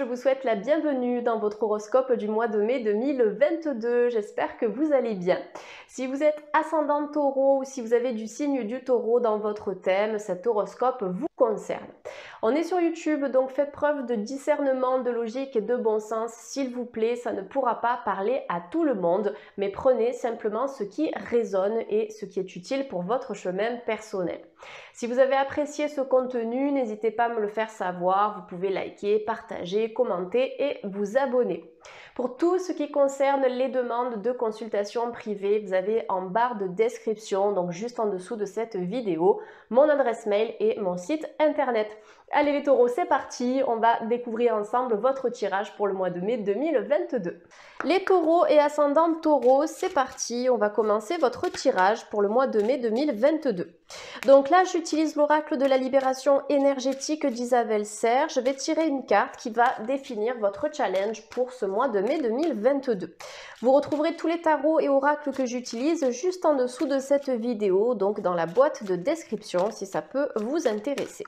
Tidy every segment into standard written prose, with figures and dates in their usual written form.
vous souhaite la bienvenue dans votre horoscope du mois de mai 2022. J'espère que vous allez bien. Si vous êtes ascendant Taureau ou si vous avez du signe du Taureau dans votre thème, cet horoscope vous concerne. On est sur YouTube, donc faites preuve de discernement, de logique et de bon sens. S'il vous plaît, ça ne pourra pas parler à tout le monde, mais prenez simplement ce qui résonne et ce qui est utile pour votre chemin personnel. Si vous avez apprécié ce contenu, n'hésitez pas à me le faire savoir. Vous pouvez liker, partager, commenter et vous abonner. Pour tout ce qui concerne les demandes de consultation privée, vous avez en barre de description, donc juste en dessous de cette vidéo, mon adresse mail et mon site internet. Allez les taureaux, c'est parti, on va découvrir ensemble votre tirage pour le mois de mai 2022. Les taureaux et ascendants taureaux, c'est parti, on va commencer votre tirage pour le mois de mai 2022. Donc là, j'utilise l'oracle de la libération énergétique d'Isabelle Serre. Je vais tirer une carte qui va définir votre challenge pour ce mois de mai 2022. Vous retrouverez tous les tarots et oracles que j'utilise juste en dessous de cette vidéo, donc dans la boîte de description si ça peut vous intéresser.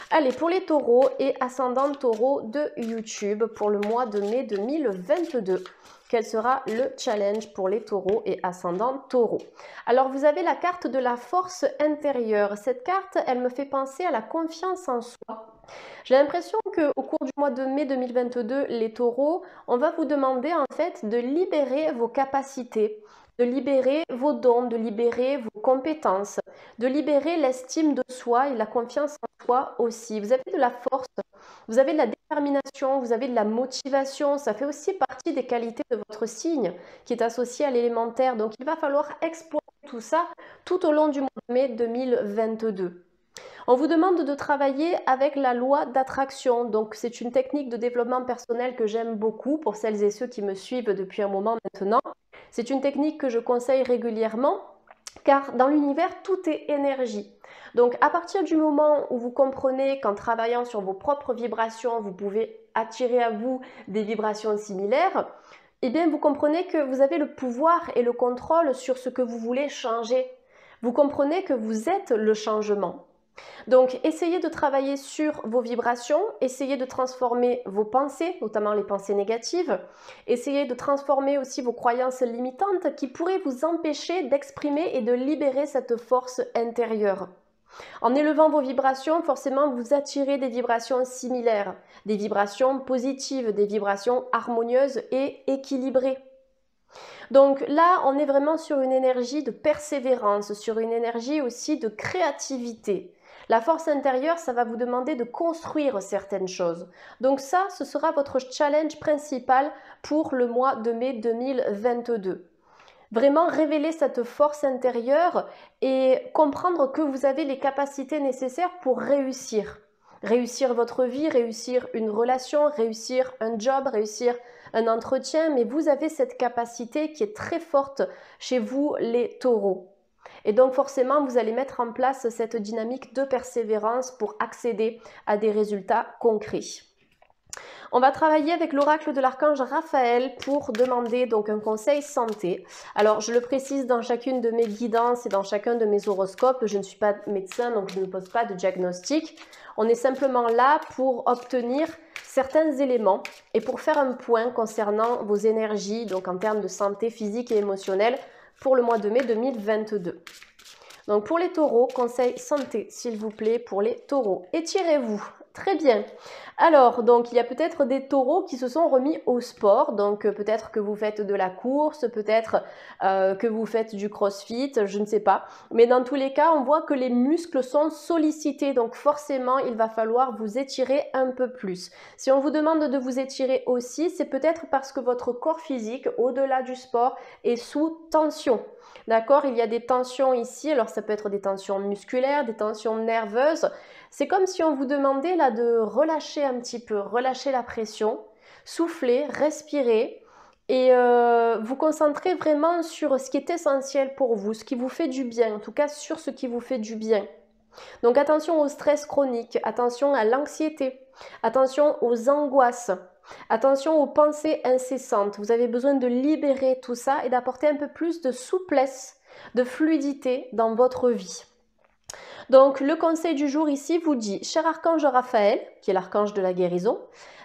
Allez, pour les taureaux et ascendants taureaux de YouTube pour le mois de mai 2022, quel sera le challenge pour les taureaux et ascendants taureaux? Alors, vous avez la carte de la force intérieure. Cette carte, elle me fait penser à la confiance en soi. J'ai l'impression qu'au cours du mois de mai 2022, les taureaux, on va vous demander en fait de libérer vos capacités, de libérer vos dons, de libérer vos compétences, de libérer l'estime de soi et la confiance en soi aussi. Vous avez de la force, vous avez de la détermination, vous avez de la motivation. Ça fait aussi partie des qualités de votre signe qui est associé à l'élémentaire. Donc, il va falloir explorer tout ça tout au long du mois de mai 2022. On vous demande de travailler avec la loi d'attraction. Donc, c'est une technique de développement personnel que j'aime beaucoup pour celles et ceux qui me suivent depuis un moment maintenant. C'est une technique que je conseille régulièrement car dans l'univers, tout est énergie. Donc, à partir du moment où vous comprenez qu'en travaillant sur vos propres vibrations, vous pouvez attirer à vous des vibrations similaires, eh bien, vous comprenez que vous avez le pouvoir et le contrôle sur ce que vous voulez changer. Vous comprenez que vous êtes le changement. Donc, essayez de travailler sur vos vibrations, essayez de transformer vos pensées, notamment les pensées négatives. Essayez de transformer aussi vos croyances limitantes qui pourraient vous empêcher d'exprimer et de libérer cette force intérieure. En élevant vos vibrations, forcément, vous attirez des vibrations similaires, des vibrations positives, des vibrations harmonieuses et équilibrées. Donc là, on est vraiment sur une énergie de persévérance, sur une énergie aussi de créativité. La force intérieure, ça va vous demander de construire certaines choses. Donc ça, ce sera votre challenge principal pour le mois de mai 2022. Vraiment révéler cette force intérieure et comprendre que vous avez les capacités nécessaires pour réussir. Réussir votre vie, réussir une relation, réussir un job, réussir un entretien, mais vous avez cette capacité qui est très forte chez vous, les taureaux. Et donc forcément, vous allez mettre en place cette dynamique de persévérance pour accéder à des résultats concrets. On va travailler avec l'oracle de l'archange Raphaël pour demander donc un conseil santé. Alors, je le précise dans chacune de mes guidances et dans chacun de mes horoscopes, je ne suis pas médecin, donc je ne pose pas de diagnostic. On est simplement là pour obtenir certains éléments et pour faire un point concernant vos énergies, donc en termes de santé physique et émotionnelle, pour le mois de mai 2022. Donc pour les taureaux, conseil santé, s'il vous plaît, pour les taureaux. Étirez-vous. Très bien. Alors, donc, il y a peut-être des taureaux qui se sont remis au sport. Donc, peut-être que vous faites de la course, peut-être que vous faites du crossfit, je ne sais pas. Mais dans tous les cas, on voit que les muscles sont sollicités. Donc, forcément, il va falloir vous étirer un peu plus. Si on vous demande de vous étirer aussi, c'est peut-être parce que votre corps physique, au-delà du sport, est sous tension. D'accord? Il y a des tensions ici. Alors, ça peut être des tensions musculaires, des tensions nerveuses. C'est comme si on vous demandait là de relâcher un petit peu, relâcher la pression, souffler, respirer et vous concentrer vraiment sur ce qui est essentiel pour vous, ce qui vous fait du bien, en tout cas sur ce qui vous fait du bien. Donc attention au stress chronique, attention à l'anxiété, attention aux angoisses, attention aux pensées incessantes. Vous avez besoin de libérer tout ça et d'apporter un peu plus de souplesse, de fluidité dans votre vie. Donc le conseil du jour ici vous dit, cher archange Raphaël, qui est l'archange de la guérison,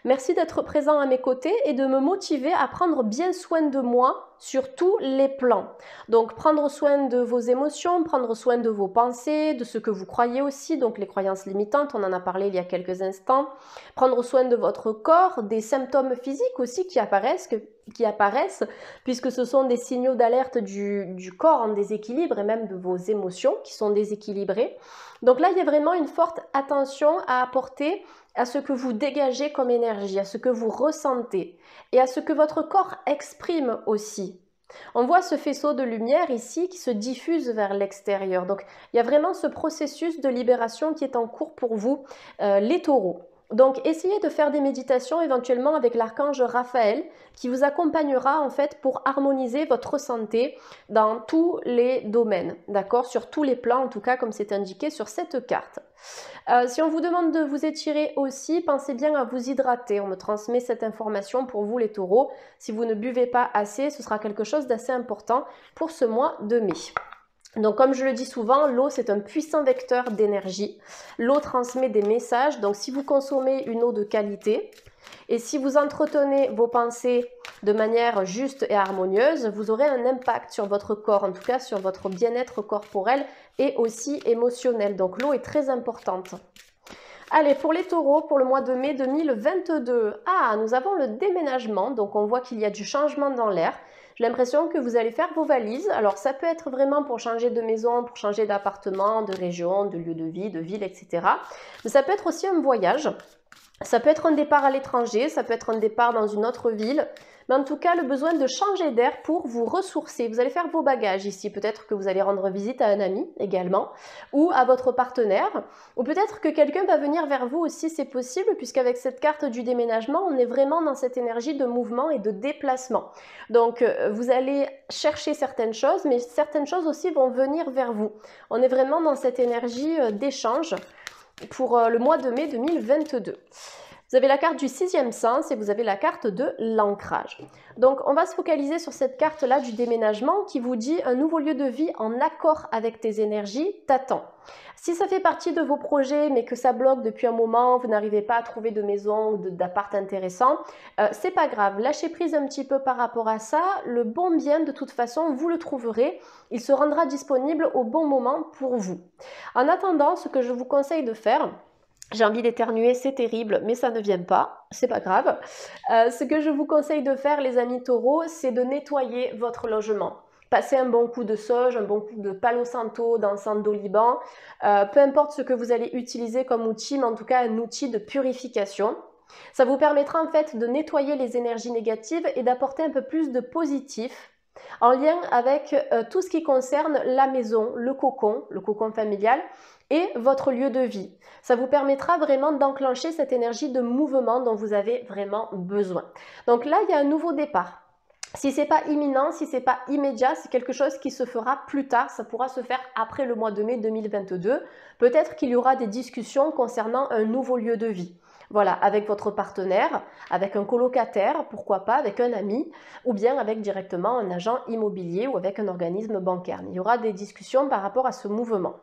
Merci d'être présent à mes côtés et de me motiver à prendre bien soin de moi sur tous les plans. Donc prendre soin de vos émotions, prendre soin de vos pensées, de ce que vous croyez aussi, donc les croyances limitantes, on en a parlé il y a quelques instants. Prendre soin de votre corps, des symptômes physiques aussi qui apparaissent, puisque ce sont des signaux d'alerte du corps en déséquilibre et même de vos émotions qui sont déséquilibrées. Donc là, il y a vraiment une forte attention à apporter à ce que vous dégagez comme énergie, à ce que vous ressentez et à ce que votre corps exprime aussi. On voit ce faisceau de lumière ici qui se diffuse vers l'extérieur. Donc, il y a vraiment ce processus de libération qui est en cours pour vous, les taureaux. Donc, essayez de faire des méditations éventuellement avec l'archange Raphaël qui vous accompagnera en fait pour harmoniser votre santé dans tous les domaines, d'accord? Sur tous les plans en tout cas comme c'est indiqué sur cette carte. Si on vous demande de vous étirer aussi, pensez bien à vous hydrater. On me transmet cette information pour vous les taureaux. Si vous ne buvez pas assez, ce sera quelque chose d'assez important pour ce mois de mai. Donc comme je le dis souvent, l'eau c'est un puissant vecteur d'énergie. L'eau transmet des messages, donc si vous consommez une eau de qualité et si vous entretenez vos pensées de manière juste et harmonieuse, vous aurez un impact sur votre corps, en tout cas sur votre bien-être corporel et aussi émotionnel. Donc l'eau est très importante. Allez, pour les taureaux, pour le mois de mai 2022, nous avons le déménagement, donc on voit qu'il y a du changement dans l'air. J'ai l'impression que vous allez faire vos valises. Alors ça peut être vraiment pour changer de maison, pour changer d'appartement, de région, de lieu de vie, de ville, etc. Mais ça peut être aussi un voyage. Ça peut être un départ à l'étranger, ça peut être un départ dans une autre ville. Mais en tout cas, le besoin de changer d'air pour vous ressourcer. Vous allez faire vos bagages ici. Peut-être que vous allez rendre visite à un ami également ou à votre partenaire. Ou peut-être que quelqu'un va venir vers vous aussi, c'est possible, puisqu'avec cette carte du déménagement, on est vraiment dans cette énergie de mouvement et de déplacement. Donc, vous allez chercher certaines choses, mais certaines choses aussi vont venir vers vous. On est vraiment dans cette énergie d'échange pour le mois de mai 2022. Vous avez la carte du sixième sens et vous avez la carte de l'ancrage. Donc, on va se focaliser sur cette carte-là du déménagement qui vous dit un nouveau lieu de vie en accord avec tes énergies t'attend. Si ça fait partie de vos projets mais que ça bloque depuis un moment, vous n'arrivez pas à trouver de maison ou d'appart intéressant, c'est pas grave. Lâchez prise un petit peu par rapport à ça. Le bon bien, de toute façon, vous le trouverez. Il se rendra disponible au bon moment pour vous. En attendant, ce que je vous conseille de faire, j'ai envie d'éternuer, c'est terrible, mais ça ne vient pas, c'est pas grave. Ce que je vous conseille de faire, les amis taureaux, c'est de nettoyer votre logement. Passez un bon coup de sauge, un bon coup de palo santo, d'encens d'oliban, peu importe ce que vous allez utiliser comme outil, mais en tout cas un outil de purification. Ça vous permettra en fait de nettoyer les énergies négatives et d'apporter un peu plus de positif en lien avec tout ce qui concerne la maison, le cocon familial et votre lieu de vie. Ça vous permettra vraiment d'enclencher cette énergie de mouvement dont vous avez vraiment besoin. Donc là, il y a un nouveau départ. Si ce n'est pas imminent, si ce n'est pas immédiat, c'est quelque chose qui se fera plus tard. Ça pourra se faire après le mois de mai 2022. Peut-être qu'il y aura des discussions concernant un nouveau lieu de vie. Voilà, avec votre partenaire, avec un colocataire, pourquoi pas, avec un ami, ou bien avec directement un agent immobilier ou avec un organisme bancaire. Il y aura des discussions par rapport à ce mouvement.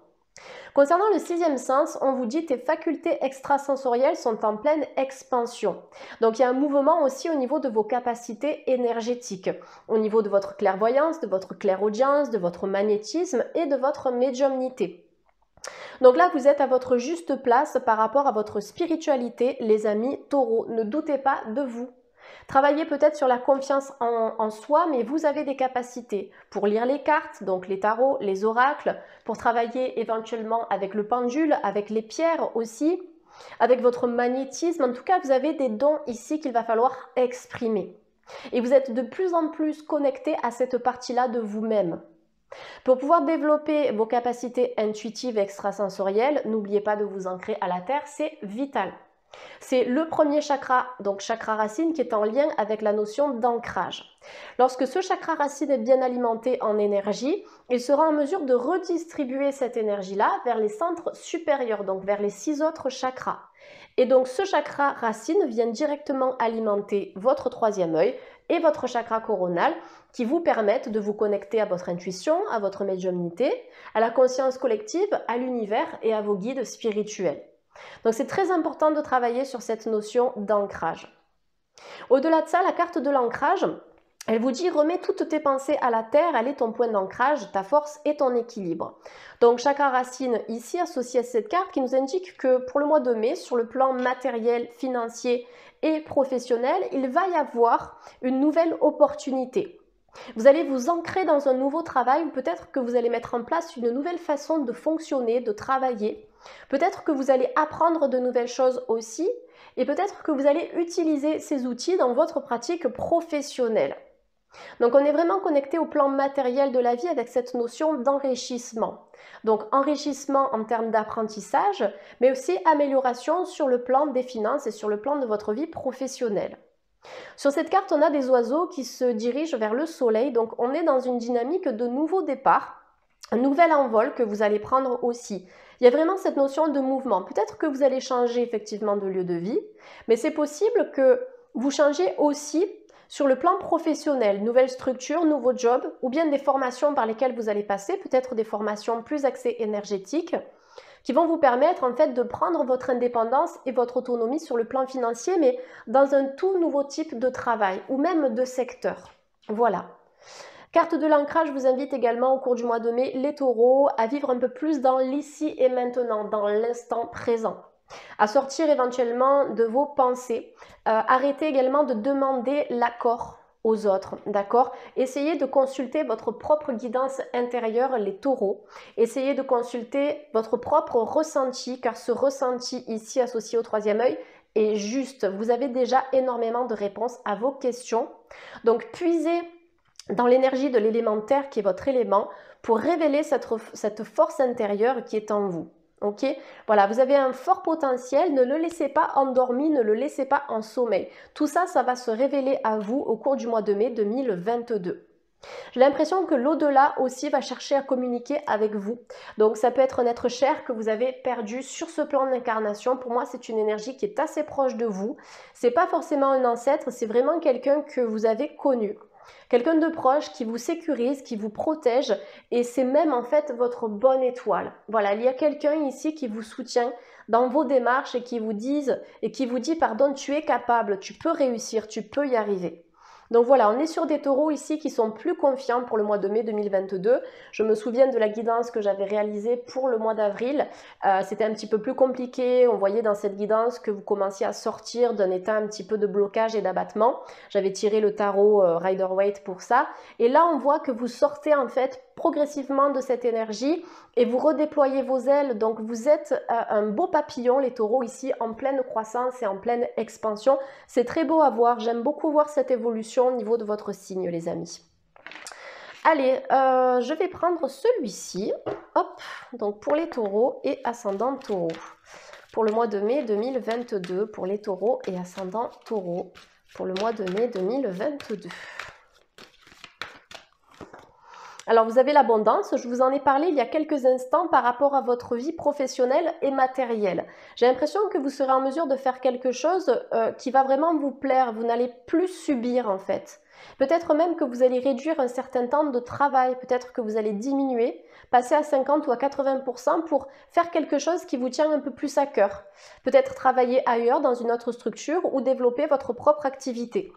Concernant le sixième sens, on vous dit tes facultés extrasensorielles sont en pleine expansion. Donc il y a un mouvement aussi au niveau de vos capacités énergétiques, au niveau de votre clairvoyance, de votre clairaudience, de votre magnétisme et de votre médiumnité. Donc là, vous êtes à votre juste place par rapport à votre spiritualité, les amis taureaux. Ne doutez pas de vous. Travaillez peut-être sur la confiance en soi, mais vous avez des capacités pour lire les cartes, donc les tarots, les oracles, pour travailler éventuellement avec le pendule, avec les pierres aussi, avec votre magnétisme. En tout cas, vous avez des dons ici qu'il va falloir exprimer. Et vous êtes de plus en plus connecté à cette partie-là de vous-même. Pour pouvoir développer vos capacités intuitives et extrasensorielles, n'oubliez pas de vous ancrer à la terre, c'est vital. C'est le premier chakra, donc chakra racine, qui est en lien avec la notion d'ancrage. Lorsque ce chakra racine est bien alimenté en énergie, il sera en mesure de redistribuer cette énergie-là vers les centres supérieurs, donc vers les 6 autres chakras. Et donc ce chakra racine vient directement alimenter votre troisième œil et votre chakra coronal qui vous permettent de vous connecter à votre intuition, à votre médiumnité, à la conscience collective, à l'univers et à vos guides spirituels. Donc c'est très important de travailler sur cette notion d'ancrage. Au-delà de ça, la carte de l'ancrage, elle vous dit remets toutes tes pensées à la terre, elle est ton point d'ancrage, ta force et ton équilibre. Donc chakra racine ici associé à cette carte qui nous indique que pour le mois de mai, sur le plan matériel, financier et professionnel, il va y avoir une nouvelle opportunité. Vous allez vous ancrer dans un nouveau travail ou peut-être que vous allez mettre en place une nouvelle façon de fonctionner, de travailler. Peut-être que vous allez apprendre de nouvelles choses aussi et peut-être que vous allez utiliser ces outils dans votre pratique professionnelle. Donc on est vraiment connecté au plan matériel de la vie avec cette notion d'enrichissement. Donc enrichissement en termes d'apprentissage, mais aussi amélioration sur le plan des finances et sur le plan de votre vie professionnelle. Sur cette carte, on a des oiseaux qui se dirigent vers le soleil, donc on est dans une dynamique de nouveau départ, un nouvel envol que vous allez prendre aussi. Il y a vraiment cette notion de mouvement. Peut-être que vous allez changer effectivement de lieu de vie, mais c'est possible que vous changez aussi sur le plan professionnel, nouvelle structure, nouveau job, ou bien des formations par lesquelles vous allez passer, peut-être des formations plus axées énergétiques, qui vont vous permettre en fait de prendre votre indépendance et votre autonomie sur le plan financier, mais dans un tout nouveau type de travail ou même de secteur. Voilà. Carte de l'ancrage, je vous invite également au cours du mois de mai, les taureaux, à vivre un peu plus dans l'ici et maintenant, dans l'instant présent. À sortir éventuellement de vos pensées. Arrêtez également de demander l'accord aux autres, d'accord? Essayez de consulter votre propre guidance intérieure, les taureaux. Essayez de consulter votre propre ressenti, car ce ressenti ici associé au troisième œil est juste. Vous avez déjà énormément de réponses à vos questions. Donc puisez dans l'énergie de l'élémentaire qui est votre élément pour révéler cette force intérieure qui est en vous. Ok, voilà, vous avez un fort potentiel, ne le laissez pas endormi, ne le laissez pas en sommeil. Tout ça, ça va se révéler à vous au cours du mois de mai 2022. J'ai l'impression que l'au-delà aussi va chercher à communiquer avec vous. Donc ça peut être un être cher que vous avez perdu sur ce plan d'incarnation. Pour moi, c'est une énergie qui est assez proche de vous. C'est pas forcément un ancêtre, c'est vraiment quelqu'un que vous avez connu. Quelqu'un de proche qui vous sécurise, qui vous protège et c'est même en fait votre bonne étoile. Voilà, il y a quelqu'un ici qui vous soutient dans vos démarches et qui vous dit pardon, tu es capable, tu peux réussir, tu peux y arriver. Donc voilà, on est sur des taureaux ici qui sont plus confiants pour le mois de mai 2022. Je me souviens de la guidance que j'avais réalisée pour le mois d'avril. C'était un petit peu plus compliqué. On voyait dans cette guidance que vous commenciez à sortir d'un état un petit peu de blocage et d'abattement. J'avais tiré le tarot Rider-Waite pour ça. Et là, on voit que vous sortez en fait progressivement de cette énergie et vous redéployez vos ailes. Donc vous êtes un beau papillon, les taureaux ici, en pleine croissance et en pleine expansion. C'est très beau à voir. J'aime beaucoup voir cette évolution au niveau de votre signe, les amis. Allez, je vais prendre celui-ci. Hop, donc pour les taureaux et ascendant taureau. Pour le mois de mai 2022, pour les taureaux et ascendant taureau. Pour le mois de mai 2022. Alors, vous avez l'abondance, je vous en ai parlé il y a quelques instants par rapport à votre vie professionnelle et matérielle. J'ai l'impression que vous serez en mesure de faire quelque chose qui va vraiment vous plaire. Vous n'allez plus subir en fait. Peut-être même que vous allez réduire un certain temps de travail, peut-être que vous allez diminuer, passer à 50 ou à 80% pour faire quelque chose qui vous tient un peu plus à cœur. Peut-être travailler ailleurs dans une autre structure ou développer votre propre activité.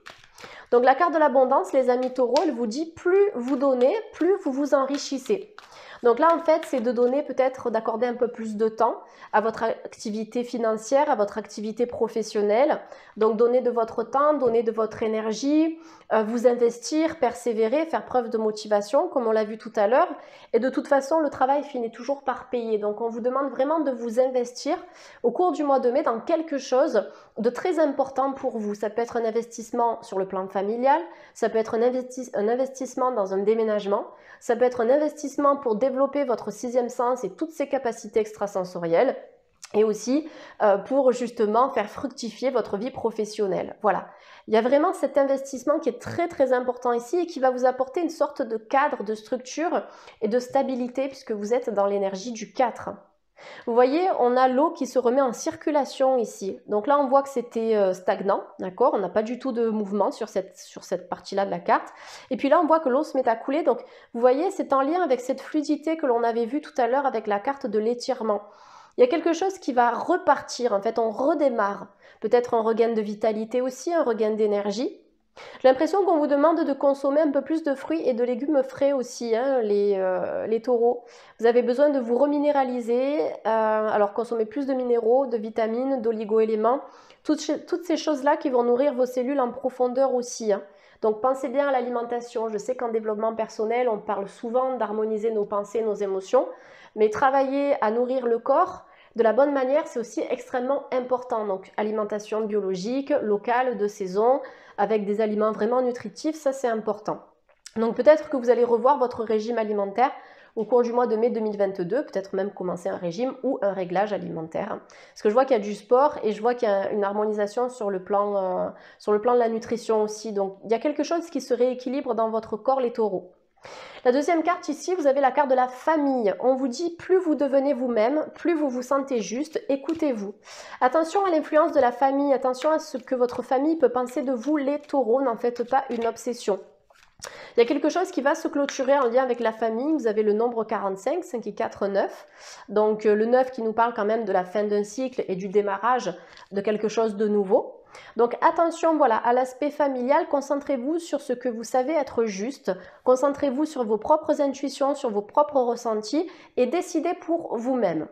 Donc la carte de l'abondance, les amis taureaux, elle vous dit plus vous donnez, plus vous vous enrichissez. Donc là, en fait, c'est de donner peut-être, d'accorder un peu plus de temps à votre activité financière, à votre activité professionnelle. Donc donner de votre temps, donner de votre énergie, vous investir, persévérer, faire preuve de motivation, comme on l'a vu tout à l'heure. Et de toute façon, le travail finit toujours par payer. Donc on vous demande vraiment de vous investir au cours du mois de mai dans quelque chose de très important pour vous. Ça peut être un investissement sur le plan familial, ça peut être un investissement dans un déménagement, ça peut être un investissement pour développer votre sixième sens et toutes ses capacités extrasensorielles et aussi pour justement faire fructifier votre vie professionnelle. Voilà, il y a vraiment cet investissement qui est très très important ici et qui va vous apporter une sorte de cadre, de structure et de stabilité puisque vous êtes dans l'énergie du 4. Vous voyez, on a l'eau qui se remet en circulation ici. Donc là, on voit que c'était stagnant, d'accord? On n'a pas du tout de mouvement sur cette partie-là de la carte. Et puis là, on voit que l'eau se met à couler. Donc, vous voyez, c'est en lien avec cette fluidité que l'on avait vue tout à l'heure avec la carte de l'étirement. Il y a quelque chose qui va repartir, en fait, on redémarre. Peut-être un regain de vitalité aussi, un regain d'énergie. J'ai l'impression qu'on vous demande de consommer un peu plus de fruits et de légumes frais aussi, hein, les taureaux. Vous avez besoin de vous reminéraliser, alors consommer plus de minéraux, de vitamines, d'oligo-éléments, toutes ces choses-là qui vont nourrir vos cellules en profondeur aussi, hein. Donc pensez bien à l'alimentation. Je sais qu'en développement personnel, on parle souvent d'harmoniser nos pensées, nos émotions, mais travailler à nourrir le corps de la bonne manière, c'est aussi extrêmement important. Donc alimentation biologique, locale, de saison, avec des aliments vraiment nutritifs, ça c'est important. Donc peut-être que vous allez revoir votre régime alimentaire au cours du mois de mai 2022, peut-être même commencer un régime ou un réglage alimentaire. Parce que je vois qu'il y a du sport et je vois qu'il y a une harmonisation sur le plan de la nutrition aussi. Donc il y a quelque chose qui se rééquilibre dans votre corps, les taureaux. La deuxième carte ici, vous avez la carte de la famille. On vous dit plus vous devenez vous-même, plus vous vous sentez juste, écoutez-vous. Attention à l'influence de la famille, attention à ce que votre famille peut penser de vous, les taureaux, n'en faites pas une obsession. Il y a quelque chose qui va se clôturer en lien avec la famille. Vous avez le nombre 45, 5 et 4, 9. Donc le 9 qui nous parle quand même de la fin d'un cycle et du démarrage de quelque chose de nouveau. Donc attention, voilà, à l'aspect familial, concentrez-vous sur ce que vous savez être juste, concentrez-vous sur vos propres intuitions, sur vos propres ressentis et décidez pour vous-même.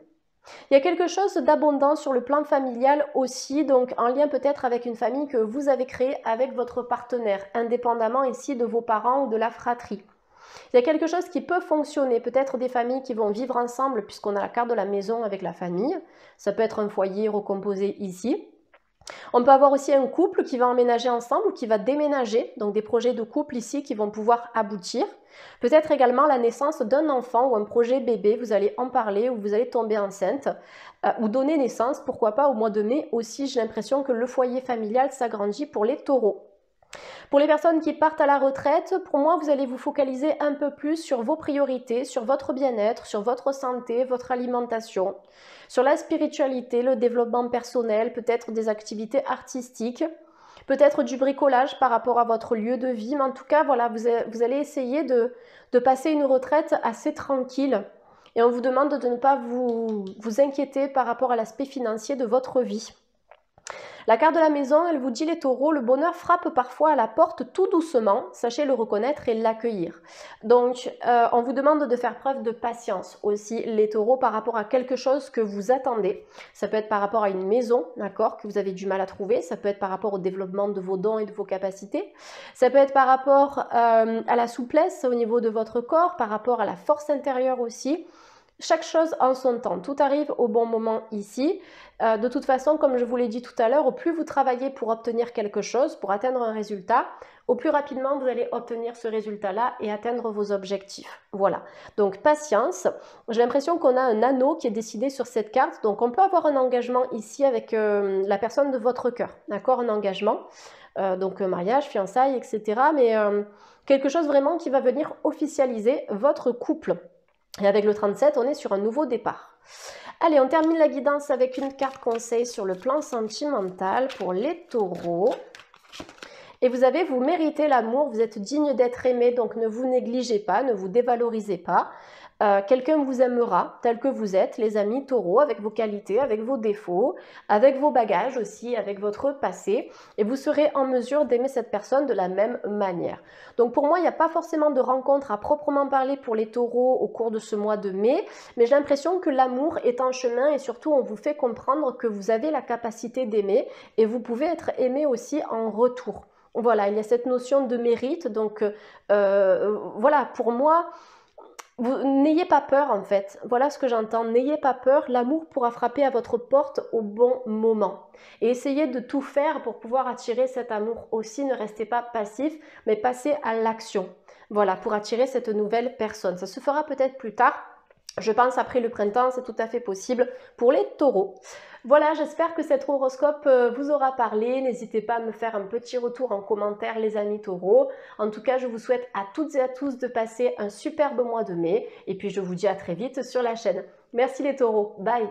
Il y a quelque chose d'abondant sur le plan familial aussi, donc en lien peut-être avec une famille que vous avez créée avec votre partenaire, indépendamment ici de vos parents ou de la fratrie. Il y a quelque chose qui peut fonctionner, peut-être des familles qui vont vivre ensemble puisqu'on a la carte de la maison avec la famille. Ça peut être un foyer recomposé ici. On peut avoir aussi un couple qui va emménager ensemble ou qui va déménager, donc des projets de couple ici qui vont pouvoir aboutir. Peut-être également la naissance d'un enfant ou un projet bébé, vous allez en parler ou vous allez tomber enceinte ou donner naissance, pourquoi pas au mois de mai aussi, j'ai l'impression que le foyer familial s'agrandit pour les taureaux. Pour les personnes qui partent à la retraite, pour moi, vous allez vous focaliser un peu plus sur vos priorités, sur votre bien-être, sur votre santé, votre alimentation, sur la spiritualité, le développement personnel, peut-être des activités artistiques, peut-être du bricolage par rapport à votre lieu de vie. Mais en tout cas, voilà, vous allez essayer de passer une retraite assez tranquille. Et on vous demande de ne pas vous inquiéter par rapport à l'aspect financier de votre vie. La carte de la maison, elle vous dit les taureaux, le bonheur frappe parfois à la porte tout doucement, sachez le reconnaître et l'accueillir. Donc, on vous demande de faire preuve de patience aussi, les taureaux, par rapport à quelque chose que vous attendez. Ça peut être par rapport à une maison, d'accord, que vous avez du mal à trouver. Ça peut être par rapport au développement de vos dons et de vos capacités. Ça peut être par rapport à la souplesse au niveau de votre corps, par rapport à la force intérieure aussi. Chaque chose en son temps, tout arrive au bon moment ici. De toute façon, comme je vous l'ai dit tout à l'heure, au plus vous travaillez pour obtenir quelque chose, pour atteindre un résultat, au plus rapidement vous allez obtenir ce résultat-là et atteindre vos objectifs. Voilà, donc patience. J'ai l'impression qu'on a un anneau qui est décidé sur cette carte, donc on peut avoir un engagement ici avec la personne de votre cœur, d'accord, un engagement, donc mariage, fiançailles, etc. Mais quelque chose vraiment qui va venir officialiser votre couple. Et avec le 37, on est sur un nouveau départ. Allez, on termine la guidance avec une carte conseil sur le plan sentimental pour les taureaux. Et vous méritez l'amour, vous êtes digne d'être aimé, donc ne vous négligez pas, ne vous dévalorisez pas. Quelqu'un vous aimera tel que vous êtes, les amis taureaux, avec vos qualités, avec vos défauts, avec vos bagages aussi, avec votre passé, et vous serez en mesure d'aimer cette personne de la même manière. Donc pour moi, il n'y a pas forcément de rencontre à proprement parler pour les taureaux au cours de ce mois de mai, mais j'ai l'impression que l'amour est en chemin et surtout on vous fait comprendre que vous avez la capacité d'aimer et vous pouvez être aimé aussi en retour. Voilà, il y a cette notion de mérite, donc voilà, pour moi, n'ayez pas peur en fait, voilà ce que j'entends, n'ayez pas peur, l'amour pourra frapper à votre porte au bon moment. Et essayez de tout faire pour pouvoir attirer cet amour aussi, ne restez pas passif, mais passez à l'action. Voilà, pour attirer cette nouvelle personne. Ça se fera peut-être plus tard, je pense après le printemps, c'est tout à fait possible pour les taureaux. Voilà, j'espère que cet horoscope vous aura parlé. N'hésitez pas à me faire un petit retour en commentaire, les amis taureaux. En tout cas, je vous souhaite à toutes et à tous de passer un superbe mois de mai. Et puis, je vous dis à très vite sur la chaîne. Merci les taureaux. Bye!